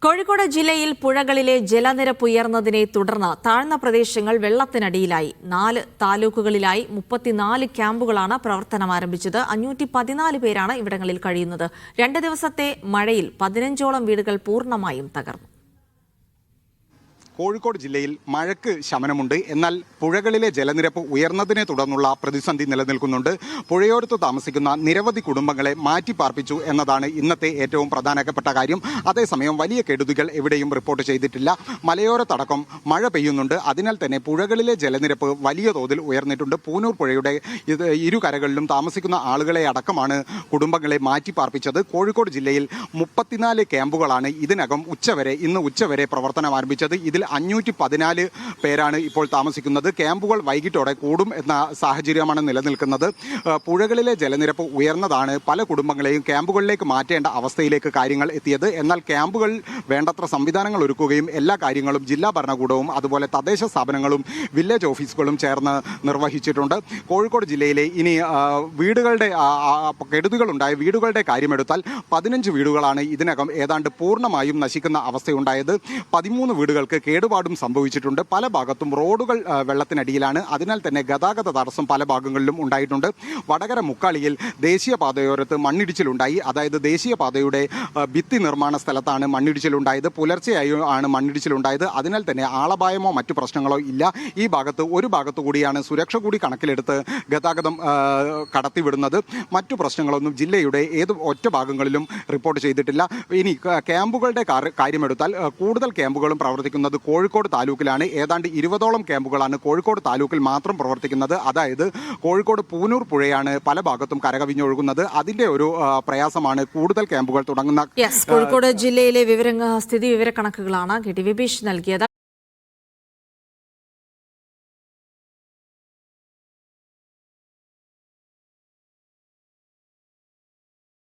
കോഴിക്കോട് ജില്ലയിൽ പുഴകളിലെ ജലനിരപ്പ് ഉയർന്നതിനെ തുടർന്ന് താഴ്ന്ന പ്രദേശങ്ങൾ വെള്ളത്തിനടിയിലായി. 4 താലൂക്കുകളിലായി 34 ക്യാമ്പുകളാണ് പ്രവർത്തനം ആരംഭിച്ചത്. 514 പേരാണ് ഇവിടങ്ങളിൽ കഴിയുന്നത്. 2 ദിവസത്തെ മഴയിൽ 15ഓളം വീടുകൾ പൂർണ്ണമായും തകർന്നു. കോഴിക്കോട് ജില്ലയിൽ മഴയ്ക്ക് ശമനമുണ്ട്. എന്നാൽ പുഴകളിലെ ജലനിരപ്പ് ഉയർന്നതിനെ തുടർന്നുള്ള പ്രതിസന്ധി നിലനിൽക്കുന്നുണ്ട്. പുഴയോരത്ത് താമസിക്കുന്ന നിരവധി കുടുംബങ്ങളെ മാറ്റിപ്പാർപ്പിച്ചു എന്നതാണ് ഇന്നത്തെ ഏറ്റവും പ്രധാനപ്പെട്ട കാര്യം. അതേസമയം വലിയ കെടുതികൾ എവിടെയും റിപ്പോർട്ട് ചെയ്തിട്ടില്ല. മലയോരത്തടക്കം മഴ പെയ്യുന്നുണ്ട്. അതിനാൽ തന്നെ പുഴകളിലെ ജലനിരപ്പ് വലിയ തോതിൽ ഉയർന്നിട്ടുണ്ട്. പൂനൂർ പുഴയുടെ ഇരുകരകളിലും താമസിക്കുന്ന ആളുകളെ അടക്കമാണ് കുടുംബങ്ങളെ മാറ്റിപ്പാർപ്പിച്ചത്. കോഴിക്കോട് ജില്ലയിൽ 34 ക്യാമ്പുകളാണ് ഇതിനകം ഇന്ന് ഉച്ചവരെ പ്രവർത്തനം ആരംഭിച്ചത്. ഇതിൽ 514 പേരാണ് ഇപ്പോൾ താമസിക്കുന്നത്. ക്യാമ്പുകൾ വൈകിട്ടോടെ കൂടും എന്ന സാഹചര്യമാണ് നിലനിൽക്കുന്നത്. പുഴകളിലെ ജലനിരപ്പ് ഉയർന്നതാണ് പല കുടുംബങ്ങളെയും ക്യാമ്പുകളിലേക്ക് മാറ്റേണ്ട അവസ്ഥയിലേക്ക് കാര്യങ്ങൾ എത്തിയത്. എന്നാൽ ക്യാമ്പുകൾ വേണ്ടത്ര സംവിധാനങ്ങൾ ഒരുക്കുകയും എല്ലാ കാര്യങ്ങളും ജില്ലാ ഭരണകൂടവും അതുപോലെ തദ്ദേശ സ്ഥാപനങ്ങളും വില്ലേജ് ഓഫീസുകളും ചേർന്ന് നിർവഹിച്ചിട്ടുണ്ട്. കോഴിക്കോട് ജില്ലയിലെ ഇനി വീടുകളുടെ കെടുതികളുണ്ടായ വീടുകളുടെ കാര്യമെടുത്താൽ 15 വീടുകളാണ് ഇതിനകം ഏതാണ്ട് പൂർണ്ണമായും നശിക്കുന്ന അവസ്ഥയുണ്ടായത്. 13 വീടുകൾക്ക് കേടുപാടും സംഭവിച്ചിട്ടുണ്ട്. പല ഭാഗത്തും റോഡുകൾ വെള്ളത്തിനടിയിലാണ്. അതിനാൽ തന്നെ ഗതാഗത തടസ്സം പല ഭാഗങ്ങളിലും ഉണ്ടായിട്ടുണ്ട്. വടകര മുക്കാളിയിൽ ദേശീയപാതയോരത്ത് മണ്ണിടിച്ചിലുണ്ടായി. അതായത് ദേശീയപാതയുടെ ഭിത്തി നിർമ്മാണ സ്ഥലത്താണ് മണ്ണിടിച്ചിലുണ്ടായത്. പുലർച്ചെയായി ആണ് മണ്ണിടിച്ചിലുണ്ടായത്. അതിനാൽ തന്നെ ആളപായമോ മറ്റു പ്രശ്നങ്ങളോ ഇല്ല. ഈ ഭാഗത്ത് ഒരു ഭാഗത്തു കൂടിയാണ് സുരക്ഷ കൂടി കണക്കിലെടുത്ത് ഗതാഗതം കടത്തിവിടുന്നത്. മറ്റു പ്രശ്നങ്ങളൊന്നും ജില്ലയുടെ ഒറ്റ ഭാഗങ്ങളിലും റിപ്പോർട്ട് ചെയ്തിട്ടില്ല. ഇനി ക്യാമ്പുകളുടെ കാര്യമെടുത്താൽ കൂടുതൽ ക്യാമ്പുകളും പ്രവർത്തിക്കുന്നത് കോഴിക്കോട് താലൂക്കിലാണ്. ഏതാണ്ട് 20ഓളം ക്യാമ്പുകളാണ് കോഴിക്കോട് താലൂക്കിൽ മാത്രം പ്രവർത്തിക്കുന്നത്. അതായത് കോഴിക്കോട് പൂനൂർ പുഴയാണ് പല ഭാഗത്തും കരകവിഞ്ഞൊഴുകുന്നത്. അതിന്റെ ഒരു പ്രയാസമാണ് കൂടുതൽ ക്യാമ്പുകൾ തുടങ്ങുന്ന. കോഴിക്കോട് ജില്ലയിലെ സ്ഥിതി വിവരക്കണക്കുകളാണ് KT വിഭീഷ് നൽകിയത്.